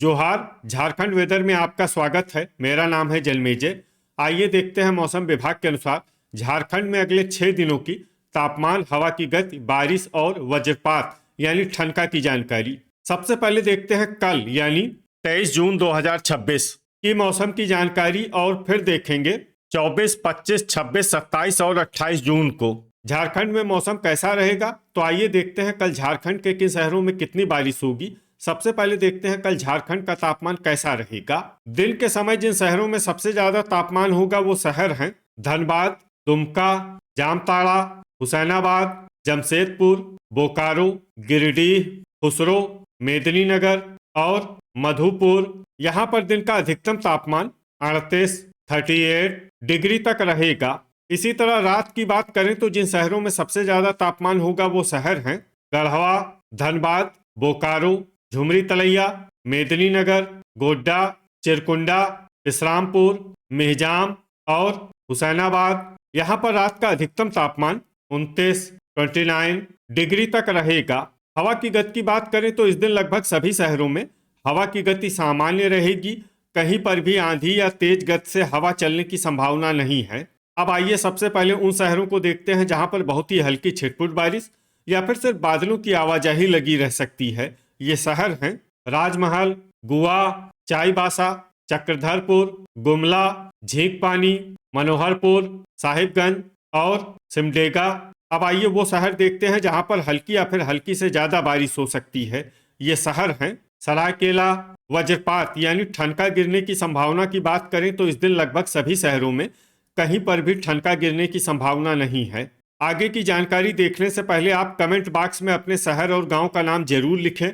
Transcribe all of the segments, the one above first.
जोहार। झारखंड वेदर में आपका स्वागत है। मेरा नाम है जलमेजय। आइए देखते हैं मौसम विभाग के अनुसार झारखंड में अगले 6 दिनों की तापमान, हवा की गति, बारिश और वज्रपात यानी ठनका की जानकारी। सबसे पहले देखते हैं कल यानी 23 जून 2026 की मौसम की जानकारी और फिर देखेंगे 24, 25, 26, 27 और 28 जून को झारखंड में मौसम कैसा रहेगा। तो आइए देखते हैं कल झारखंड के किन शहरों में कितनी बारिश होगी। सबसे पहले देखते हैं कल झारखंड का तापमान कैसा रहेगा। दिन के समय जिन शहरों में सबसे ज्यादा तापमान होगा वो शहर हैं धनबाद, दुमका, जामताड़ा, हुसैनाबाद, जमशेदपुर, बोकारो, गिरिडीह, खुसरो, मेदिनीनगर और मधुपुर। यहाँ पर दिन का अधिकतम तापमान 38, 38 डिग्री तक रहेगा। इसी तरह रात की बात करें तो जिन शहरों में सबसे ज्यादा तापमान होगा वो शहर हैं गढ़वा, धनबाद, बोकारो, झुमरी तलैया, मेदिनीनगर, गोड्डा, चिरकुंडा, विश्रामपुर, मेहजाम और हुसैनाबाद। यहाँ पर रात का अधिकतम तापमान 29, 29 डिग्री तक रहेगा। हवा की गति की बात करें तो इस दिन लगभग सभी शहरों में हवा की गति सामान्य रहेगी। कहीं पर भी आंधी या तेज गति से हवा चलने की संभावना नहीं है। अब आइए सबसे पहले उन शहरों को देखते हैं जहां पर बहुत ही हल्की छिटपुट बारिश या फिर सिर्फ बादलों की आवाजाही लगी रह सकती है। ये शहर हैं राजमहल, गुआ, चाईबासा, चक्रधरपुर, गुमला, झींकपानी, मनोहरपुर, साहिबगंज और सिमडेगा। अब आइए वो शहर देखते हैं जहां पर हल्की या फिर हल्की से ज्यादा बारिश हो सकती है। ये शहर हैं सरायकेला। वज्रपात यानी ठनका गिरने की संभावना की बात करें तो इस दिन लगभग सभी शहरों में कहीं पर भी ठनका गिरने की संभावना नहीं है। आगे की जानकारी देखने से पहले आप कमेंट बॉक्स में अपने शहर और गांव का नाम जरूर लिखें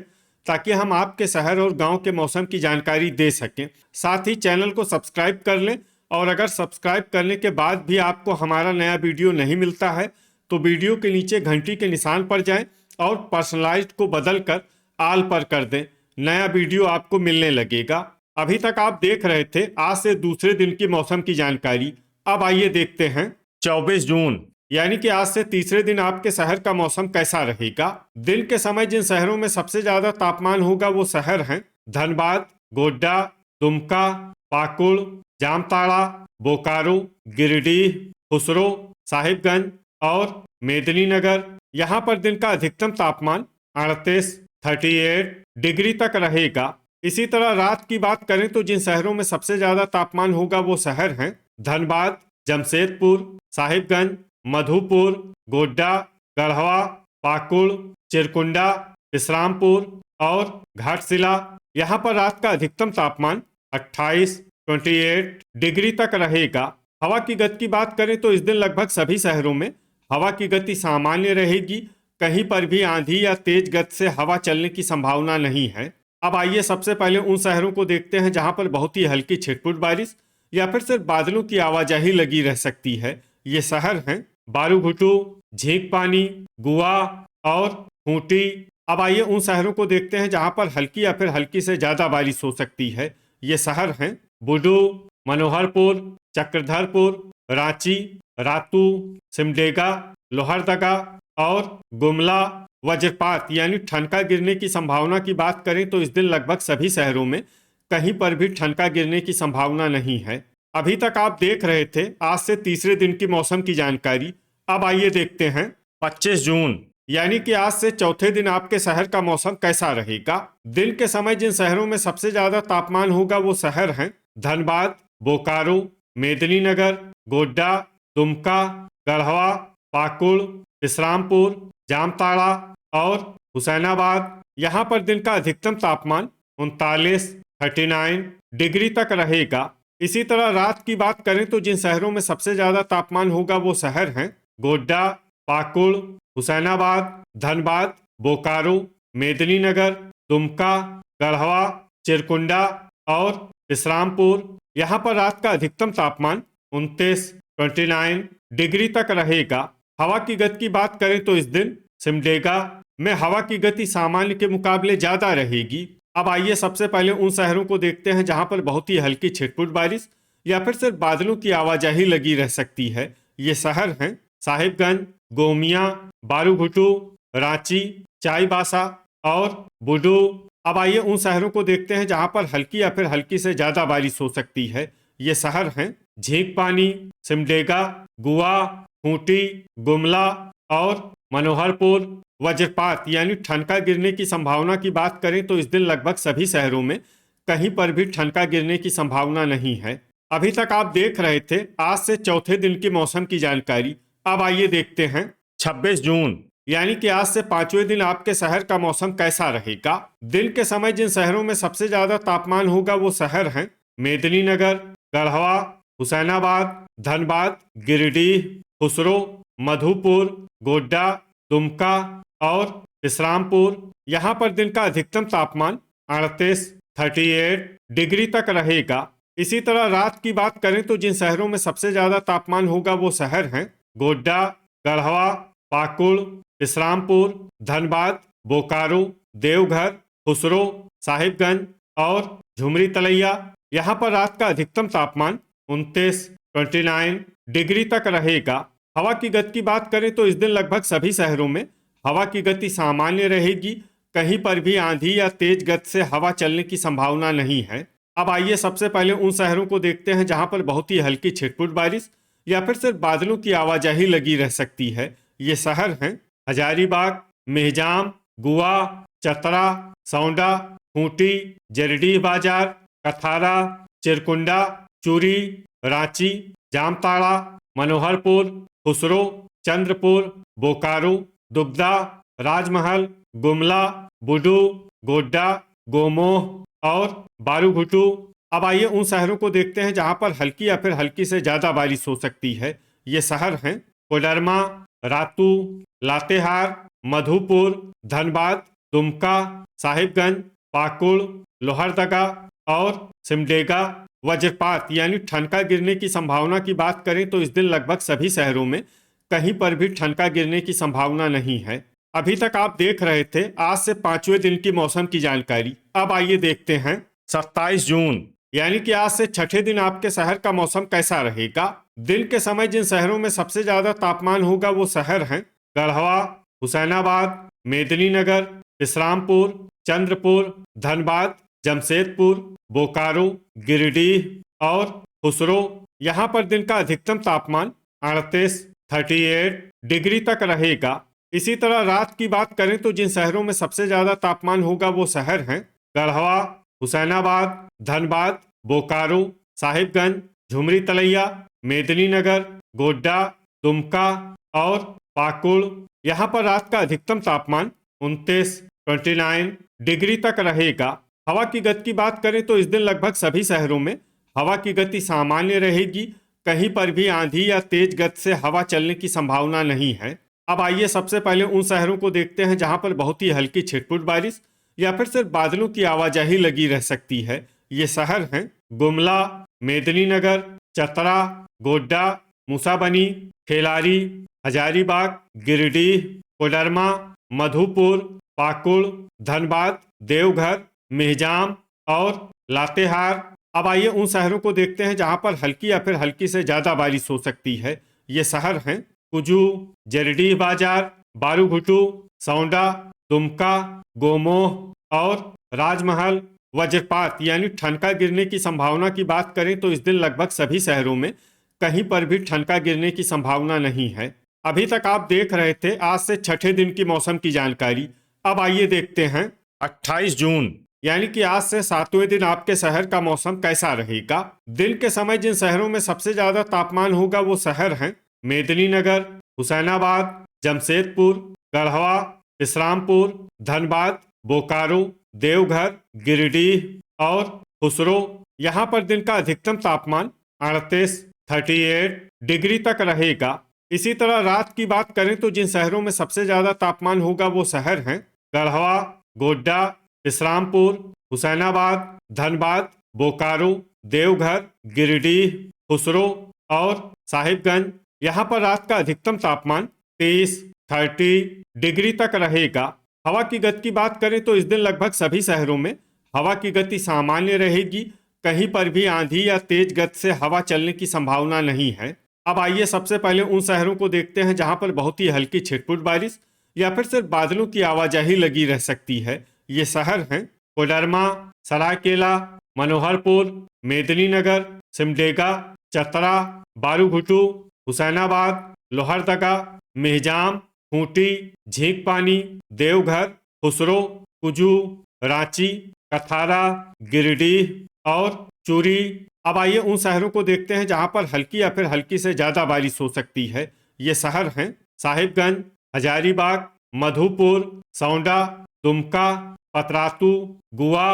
ताकि हम आपके शहर और गांव के मौसम की जानकारी दे सकें। साथ ही चैनल को सब्सक्राइब कर लें और अगर सब्सक्राइब करने के बाद भी आपको हमारा नया वीडियो नहीं मिलता है तो वीडियो के नीचे घंटी के निशान पर जाएं और पर्सनलाइज्ड को बदलकर आल पर कर दें। नया वीडियो आपको मिलने लगेगा। अभी तक आप देख रहे थे आज से दूसरे दिन की मौसम की जानकारी। अब आइए देखते हैं 24 जून यानी कि आज से तीसरे दिन आपके शहर का मौसम कैसा रहेगा। दिन के समय जिन शहरों में सबसे ज्यादा तापमान होगा वो शहर हैं धनबाद, गोड्डा, दुमका, पाकुड़, जामताड़ा, बोकारो, गिरिडीह, खुसरो, साहिबगंज और मेदिनीनगर। यहाँ पर दिन का अधिकतम तापमान 38, 38 डिग्री तक रहेगा। इसी तरह रात की बात करें तो जिन शहरों में सबसे ज्यादा तापमान होगा वो शहर हैं धनबाद, जमशेदपुर, साहिबगंज, मधुपुर, गोड्डा, गढ़वा, पाकुड़, चिरकुंडा, विश्रामपुर और घाटशिला। यहाँ पर रात का अधिकतम तापमान 28, 28 डिग्री तक रहेगा। हवा की गति की बात करें तो इस दिन लगभग सभी शहरों में हवा की गति सामान्य रहेगी। कहीं पर भी आंधी या तेज गति से हवा चलने की संभावना नहीं है। अब आइए सबसे पहले उन शहरों को देखते हैं जहां पर बहुत ही हल्की छिटपुट बारिश या फिर सिर्फ बादलों की आवाजाही लगी रह सकती है। ये शहर हैं बारूघुटू, झींकपानी, गुआ और खूंटी। अब आइए उन शहरों को देखते हैं जहां पर हल्की या फिर हल्की से ज्यादा बारिश हो सकती है। ये शहर हैं बुडू, मनोहरपुर, चक्रधरपुर, रांची, रातू, सिमडेगा, लोहरदगा और गुमला। वज्रपात यानी ठनका गिरने की संभावना की बात करें तो इस दिन लगभग सभी शहरों में कहीं पर भी ठनका गिरने की संभावना नहीं है। अभी तक आप देख रहे थे आज से तीसरे दिन की मौसम की जानकारी। अब आइए देखते हैं 25 जून यानी कि आज से चौथे दिन आपके शहर का मौसम कैसा रहेगा। दिन के समय जिन शहरों में सबसे ज्यादा तापमान होगा वो शहर हैं धनबाद, बोकारो, मेदिनीनगर, गोड्डा, दुमका, गढ़वा, पाकुड़, विश्रामपुर, जामताड़ा और हुसैनाबाद। यहाँ पर दिन का अधिकतम तापमान 39, 39 डिग्री तक रहेगा। इसी तरह रात की बात करें तो जिन शहरों में सबसे ज्यादा तापमान होगा वो शहर हैं गोड्डा, पाकुड़, हुसैनाबाद, धनबाद, बोकारो, मेदिनीनगर, दुमका, गढ़वा, चिरकुंडा और विश्रामपुर। यहाँ पर रात का अधिकतम तापमान 29, 29 डिग्री तक रहेगा। हवा की गति की बात करें तो इस दिन सिमडेगा में हवा की गति सामान्य के मुकाबले ज्यादा रहेगी। अब आइए सबसे पहले उन शहरों को देखते हैं जहां पर बहुत ही हल्की छिटपुट बारिश या फिर सिर्फ बादलों की आवाजाही लगी रह सकती है। ये शहर हैं साहिबगंज, गोमिया, बारूघुटू, रांची, चाईबासा और बुडू। अब आइए उन शहरों को देखते हैं जहां पर हल्की या फिर हल्की से ज्यादा बारिश हो सकती है। ये शहर हैं झींकपानी, सिमडेगा, गुआ, खूंटी, गुमला और मनोहरपुर। वज्रपात यानी ठनका गिरने की संभावना की बात करें तो इस दिन लगभग सभी शहरों में कहीं पर भी ठनका गिरने की संभावना नहीं है। अभी तक आप देख रहे थे आज से चौथे दिन की मौसम की जानकारी। अब आइए देखते हैं 26 जून यानी कि आज से पांचवें दिन आपके शहर का मौसम कैसा रहेगा। दिन के समय जिन शहरों में सबसे ज्यादा तापमान होगा वो शहर हैं मेदिनीनगर, गढ़वा, हुसैनाबाद, धनबाद, गिरिडीह, खुसरो, मधुपुर, गोड्डा, दुमका और विश्रामपुर। यहाँ पर दिन का अधिकतम तापमान 38 डिग्री तक रहेगा। इसी तरह रात की बात करें तो जिन शहरों में सबसे ज्यादा तापमान होगा वो शहर हैं गोड्डा, गढ़वा, पाकुड़, विश्रामपुर, धनबाद, बोकारो, देवघर, खुसरो, साहिबगंज और झुमरी तलैया। यहाँ पर रात का अधिकतम तापमान 29 डिग्री तक रहेगा। हवा की गति की बात करें तो इस दिन लगभग सभी शहरों में हवा की गति सामान्य रहेगी। कहीं पर भी आंधी या तेज गति से हवा चलने की संभावना नहीं है। अब आइए सबसे पहले उन शहरों को देखते हैं जहां पर बहुत ही हल्की छिटपुट बारिश या फिर सिर्फ बादलों की आवाजाही लगी रह सकती है। ये शहर हैं हजारीबाग, मेहजाम, गुआ, चतरा, सौंडा, खूंटी, जरडीह बाजार, कथारा, चिरकुंडा, चूरी, रांची, जामताड़ा, मनोहरपुर, खुसरो, चंद्रपुर, बोकारो, दुगदा, राजमहल, गुमला, बुडू, गोड्डा, गोमोह और बारूघुटू। अब आइए उन शहरों को देखते हैं जहां पर हल्की या फिर हल्की से ज्यादा बारिश हो सकती है। ये शहर हैं कोडरमा, रातू, लातेहार, मधुपुर, धनबाद, दुमका, साहिबगंज, पाकुड़, लोहरदगा और सिमडेगा। वज्रपात यानी ठनका गिरने की संभावना की बात करें तो इस दिन लगभग सभी शहरों में कहीं पर भी ठनका गिरने की संभावना नहीं है। अभी तक आप देख रहे थे आज से पांचवें दिन की मौसम की जानकारी। अब आइए देखते हैं 27 जून यानी कि आज से छठे दिन आपके शहर का मौसम कैसा रहेगा। दिन के समय जिन शहरों में सबसे ज्यादा तापमान होगा वो शहर हैं गढ़वा, हुसैनाबाद, मेदिनीनगर, विश्रामपुर, चंद्रपुर, धनबाद, जमशेदपुर, बोकारो, गिरिडीह और खुसरो। यहाँ पर दिन का अधिकतम तापमान 38 डिग्री तक रहेगा। इसी तरह रात की बात करें तो जिन शहरों में सबसे ज्यादा तापमान होगा वो शहर हैं गढ़वा, हुसैनाबाद, धनबाद, बोकारो, साहिबगंज, झुमरी तलैया, मेदिनीनगर, गोड्डा, दुमका और पाकुड़। यहाँ पर रात का अधिकतम तापमान 29 डिग्री तक रहेगा। हवा की गति की बात करें तो इस दिन लगभग सभी शहरों में हवा की गति सामान्य रहेगी। कहीं पर भी आंधी या तेज गति से हवा चलने की संभावना नहीं है। अब आइए सबसे पहले उन शहरों को देखते हैं जहां पर बहुत ही हल्की छिटपुट बारिश या फिर सिर्फ बादलों की आवाजाही लगी रह सकती है। ये शहर हैं गुमला, मेदिनीनगर, चतरा, गोड्डा, मूसाबनी, खेलारी, हजारीबाग, गिरिडीह, कोडरमा, मधुपुर, पाकुड़, धनबाद, देवघर, मेहजाम और लातेहार। अब आइए उन शहरों को देखते हैं जहां पर हल्की या फिर हल्की से ज्यादा बारिश हो सकती है। ये शहर हैं कुजू, जरडीह बाजार, बारूघुटू, सौंडा, दुमका, गोमोह और राजमहल। वज्रपात यानी ठनका गिरने की संभावना की बात करें तो इस दिन लगभग सभी शहरों में कहीं पर भी ठनका गिरने की संभावना नहीं है। अभी तक आप देख रहे थे आज से छठे दिन की मौसम की जानकारी। अब आइए देखते हैं 28 जून यानी कि आज से सातवें दिन आपके शहर का मौसम कैसा रहेगा। दिन के समय जिन शहरों में सबसे ज्यादा तापमान होगा वो शहर हैं मेदिनीनगर, हुसैनाबाद, जमशेदपुर, गढ़वा, विश्रामपुर, धनबाद, बोकारो, देवघर, गिरिडीह और खुसरो। यहाँ पर दिन का अधिकतम तापमान 38 डिग्री तक रहेगा। इसी तरह रात की बात करें तो जिन शहरों में सबसे ज्यादा तापमान होगा वो शहर हैं गढ़वा, गोड्डा, विश्रामपुर, हुसैनाबाद, धनबाद, बोकारो, देवघर, गिरिडीह, खुसरो और साहिबगंज। यहाँ पर रात का अधिकतम तापमान 30 डिग्री तक रहेगा। हवा की गति की बात करें तो इस दिन लगभग सभी शहरों में हवा की गति सामान्य रहेगी। कहीं पर भी आंधी या तेज गति से हवा चलने की संभावना नहीं है। अब आइए सबसे पहले उन शहरों को देखते हैं जहां पर बहुत ही हल्की छिटपुट बारिश या फिर सिर्फ बादलों की आवाजाही लगी रह सकती है। ये शहर हैं कोडरमा, सरायकेला, मनोहरपुर, मेदिनीनगर, सिमडेगा, चतरा, बारूघुटू, हुसैनाबाद, लोहरदगा, मेहजाम, खूंटी, झींकपानी, देवघर, खुसरो, कुजू, रांची, कथारा, गिरिडीह और चूरी। अब आइए उन शहरों को देखते हैं जहां पर हल्की या फिर हल्की से ज्यादा बारिश हो सकती है। ये शहर हैं साहिबगंज, हजारीबाग, मधुपुर, सौंडा, दुमका, पतरातू, गुआ,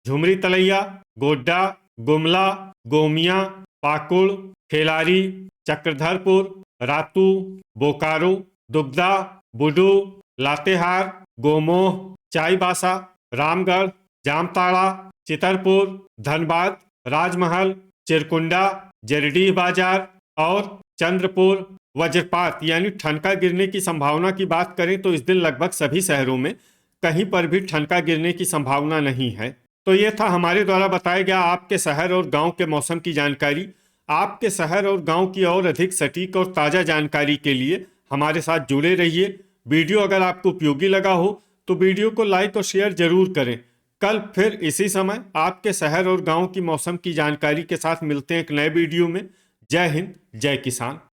झुमरी तलैया, गोड्डा, गुमला, गोमिया, पाकुड़, खेलारी, चक्रधरपुर, रातू, बोकारो, दुगदा, बुडू, लातेहार, गोमोह, चाईबासा, रामगढ़, जामताड़ा, चितरपुर, धनबाद, राजमहल, चिरकुंडा, जरडीह बाजार और चंद्रपुर। वज्रपात यानी ठनका गिरने की संभावना की बात करें तो इस दिन लगभग सभी शहरों में कहीं पर भी ठनका गिरने की संभावना नहीं है। तो ये था हमारे द्वारा बताया गया आपके शहर और गांव के मौसम की जानकारी। आपके शहर और गांव की और अधिक सटीक और ताज़ा जानकारी के लिए हमारे साथ जुड़े रहिए। वीडियो अगर आपको उपयोगी लगा हो तो वीडियो को लाइक और शेयर जरूर करें। कल फिर इसी समय आपके शहर और गांव की मौसम की जानकारी के साथ मिलते हैं एक नए वीडियो में। जय हिंद, जय किसान।